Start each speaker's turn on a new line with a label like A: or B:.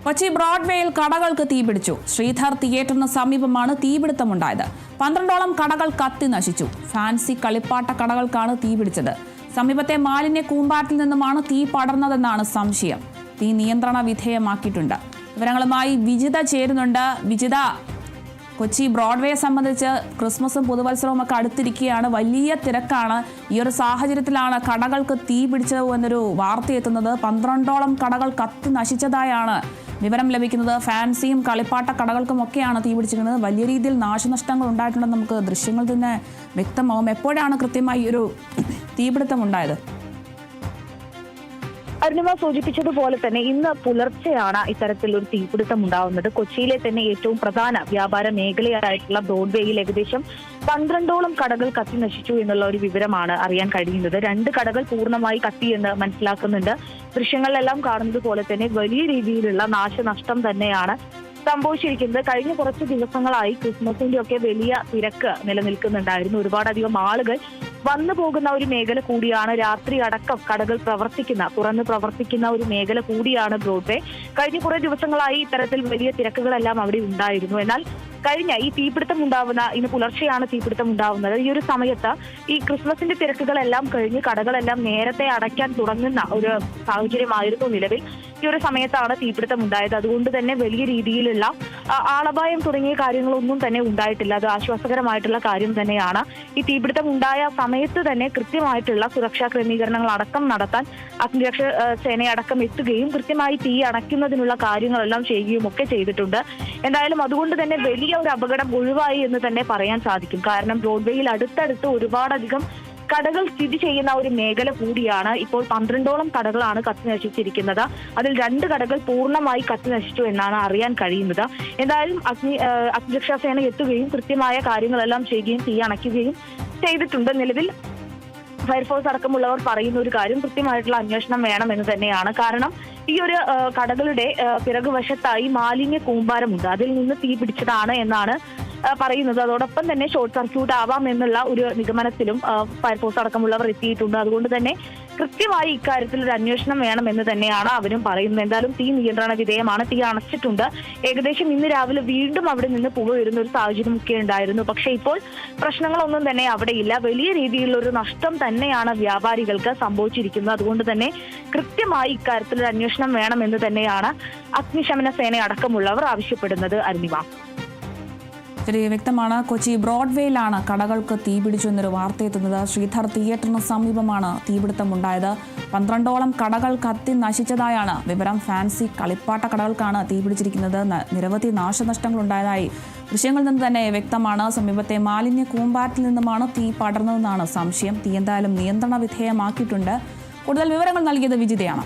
A: കൊച്ചി ബ്രോഡ്വേയിൽ കടകൾക്ക് തീപിടിച്ചു. ശ്രീധർ തിയേറ്ററിന് സമീപമാണ് തീപിടുത്തമുണ്ടായത്. 12ഓളം കടകൾ കത്തി നശിച്ചു. ഫാൻസി കളിപ്പാട്ട കടകൾക്കാണ് തീപിടിച്ചത്. സമീപത്തെ മാലിന്യ കൂമ്പാരത്തിൽ നിന്നുമാണ് തീ പടർന്നതെന്നാണ് സംശയം. തീ നിയന്ത്രണ വിധേയമാക്കിയിട്ടുണ്ട്. വിവരങ്ങളുമായി വിജിത ചേരുന്നുണ്ട്. വിജിത, കൊച്ചി ബ്രോഡ്വേയെ സംബന്ധിച്ച് ക്രിസ്മസും പുതുവത്സരവും ഒക്കെ അടുത്തിരിക്കുകയാണ്. വലിയ തിരക്കാണ്. ഈ ഒരു സാഹചര്യത്തിലാണ് കടകൾക്ക് തീ പിടിച്ചത് എന്നൊരു വാർത്തയെത്തുന്നത്. 12ഓളം കടകൾ കത്തി നശിച്ചതായാണ് വിവരം ലഭിക്കുന്നത്. ഫാൻസിയും കളിപ്പാട്ട കടകൾക്കുമൊക്കെയാണ് തീ പിടിച്ചിരിക്കുന്നത്. വലിയ രീതിയിൽ നാശനഷ്ടങ്ങൾ ഉണ്ടായിട്ടുണ്ടെന്ന് നമുക്ക് ദൃശ്യങ്ങളിൽ തന്നെ വ്യക്തമാവും. എപ്പോഴാണ് കൃത്യമായി ഒരു തീപിടുത്തം ഉണ്ടായത്?
B: അരുണിമ സൂചിപ്പിച്ചതുപോലെ തന്നെ ഇന്ന് പുലർച്ചെയാണ് ഇത്തരത്തിലൊരു തീപിടുത്തം ഉണ്ടാവുന്നത്. കൊച്ചിയിലെ തന്നെ ഏറ്റവും പ്രധാന വ്യാപാര മേഖലയായിട്ടുള്ള ബ്രോഡ്വേയിൽ ഏകദേശം 12ഓളം കടകൾ കത്തി നശിച്ചു എന്നുള്ള ഒരു വിവരമാണ് അറിയാൻ കഴിയുന്നത്. 2 കടകൾ പൂർണ്ണമായി കത്തി എന്ന് മനസ്സിലാക്കുന്നുണ്ട്. ദൃശ്യങ്ങളിലെല്ലാം കാണുന്നത് പോലെ തന്നെ വലിയ രീതിയിലുള്ള നാശനഷ്ടം തന്നെയാണ് സംഭവിച്ചിരിക്കുന്നത്. കഴിഞ്ഞ കുറച്ച് ദിവസങ്ങളായി ക്രിസ്മസിന്റെ ഒക്കെ വലിയ തിരക്ക് നിലനിൽക്കുന്നുണ്ടായിരുന്നു. ഒരുപാടധികം ആളുകൾ വന്നു പോകുന്ന ഒരു മേഖല കൂടിയാണ്. രാത്രി അടക്കം കടകൾ തുറന്ന് പ്രവർത്തിക്കുന്ന ഒരു മേഖല കൂടിയാണ് ബ്രോഡ്വേ. കഴിഞ്ഞ കുറെ ദിവസങ്ങളായി ഇത്തരത്തിൽ വലിയ തിരക്കുകളെല്ലാം അവിടെ ഉണ്ടായിരുന്നു. എന്നാൽ കഴിഞ്ഞ ഈ തീപിടുത്തം ഉണ്ടാവുന്ന ഇന്ന് പുലർച്ചെയാണ് തീപിടുത്തം ഉണ്ടാവുന്നത്. ഈ ഒരു സമയത്ത് ഈ ക്രിസ്മസിന്റെ തിരക്കുകളെല്ലാം കഴിഞ്ഞ് കടകളെല്ലാം നേരത്തെ അടയ്ക്കാൻ തുടങ്ങുന്ന ഒരു സാഹചര്യമായിരുന്നു നിലവിൽ. ഈ ഒരു സമയത്താണ് തീപിടുത്തം ഉണ്ടായത്. അതുകൊണ്ട് തന്നെ വലിയ രീതിയിലുള്ള ആളപായം തുടങ്ങിയ കാര്യങ്ങളൊന്നും തന്നെ ഉണ്ടായിട്ടില്ല. അത് ആശ്വാസകരമായിട്ടുള്ള കാര്യം തന്നെയാണ്. ഈ തീപിടുത്തം ഉണ്ടായ സമയത്ത് തന്നെ കൃത്യമായിട്ടുള്ള സുരക്ഷാ ക്രമീകരണങ്ങൾ അടക്കം നടത്താൻ അഗ്നിരക്ഷാ സേനയടക്കം എത്തുകയും കൃത്യമായി തീ അണയ്ക്കുന്നതിനുള്ള കാര്യങ്ങളെല്ലാം ചെയ്യുകയും ഒക്കെ ചെയ്തിട്ടുണ്ട്. എന്തായാലും അതുകൊണ്ട് തന്നെ വലിയ ഒരു അപകടം ഒഴിവായി എന്ന് തന്നെ പറയാൻ സാധിക്കും. കാരണം ബ്രോഡ്വേയിൽ അടുത്തടുത്ത് ഒരുപാടധികം കടകൾ സ്ഥിതി ചെയ്യുന്ന ഒരു മേഖല കൂടിയാണ്. ഇപ്പോൾ 12ഓളം കടകളാണ് കത്തി നശിച്ചിരിക്കുന്നത്. അതിൽ 2 കടകൾ പൂർണ്ണമായി കത്തി നശിച്ചു എന്നാണ് അറിയാൻ കഴിയുന്നത്. എന്തായാലും അഗ്നിരക്ഷാ സേന എത്തുകയും കൃത്യമായ കാര്യങ്ങളെല്ലാം ചെയ്യുകയും തീ അണയ്ക്കുകയും ചെയ്തിട്ടുണ്ട്. നിലവിൽ ഫയർഫോഴ്സ് അടക്കമുള്ളവർ പറയുന്ന ഒരു കാര്യം കൃത്യമായിട്ടുള്ള അന്വേഷണം വേണമെന്ന് തന്നെയാണ്. കാരണം ഈ ഒരു കടകളുടെ പിറകുവശത്തായി മാലിന്യ കൂമ്പാരമുണ്ട്. അതിൽ നിന്ന് തീ പിടിച്ചതാണ് എന്നാണ് പറയുന്നത്. അതോടൊപ്പം തന്നെ ഷോർട്ട് സർക്യൂട്ട് ആവാം എന്നുള്ള ഒരു നിഗമനത്തിലും ഫയർഫോഴ്സ് അടക്കമുള്ളവർ എത്തിയിട്ടുണ്ട്. അതുകൊണ്ട് തന്നെ കൃത്യമായി ഇക്കാര്യത്തിൽ ഒരു അന്വേഷണം വേണമെന്ന് തന്നെയാണ് അവരും പറയുന്നത്. എന്തായാലും തീ നിയന്ത്രണ വിധേയമാണ്. തീ അണച്ചിട്ടുണ്ട്. ഏകദേശം ഇന്ന് രാവിലെ വീണ്ടും അവിടെ നിന്ന് പുക വരുന്ന ഒരു സാഹചര്യമൊക്കെ ഉണ്ടായിരുന്നു. പക്ഷേ ഇപ്പോൾ പ്രശ്നങ്ങളൊന്നും തന്നെ അവിടെ ഇല്ല. വലിയ രീതിയിലുള്ള ഒരു നഷ്ടം തന്നെയാണ് വ്യാപാരികൾക്ക് സംഭവിച്ചിരിക്കുന്നത്. അതുകൊണ്ട് തന്നെ കൃത്യമായി ഇക്കാര്യത്തിൽ ഒരു അന്വേഷണം വേണമെന്ന് തന്നെയാണ് അഗ്നിശമന സേന അടക്കമുള്ളവർ ആവശ്യപ്പെടുന്നത്. അരുണിമ,
A: ശരി, വ്യക്തമാണ്. കൊച്ചി ബ്രോഡ്വേയിലാണ് കടകൾക്ക് തീപിടിച്ചു എന്നൊരു വാർത്തയെത്തുന്നത്. ശ്രീധർ തിയേറ്ററിന് സമീപമാണ് തീപിടുത്തമുണ്ടായത്. 12ഓളം കടകൾ കത്തി നശിച്ചതായാണ് വിവരം. ഫാൻസി കളിപ്പാട്ട കടകൾക്കാണ് തീപിടിച്ചിരിക്കുന്നത്. നിരവധി നാശനഷ്ടങ്ങൾ ഉണ്ടായതായി ദൃശ്യങ്ങളിൽ നിന്ന് തന്നെ വ്യക്തമാണ്. സമീപത്തെ മാലിന്യ കൂമ്പാരത്തിൽ നിന്നുമാണ് തീ പടർന്നതെന്നാണ് സംശയം. തീ എന്തായാലും നിയന്ത്രണ വിധേയമാക്കിയിട്ടുണ്ട്. കൂടുതൽ വിവരങ്ങൾ നൽകിയത് വിജിതയാണ്.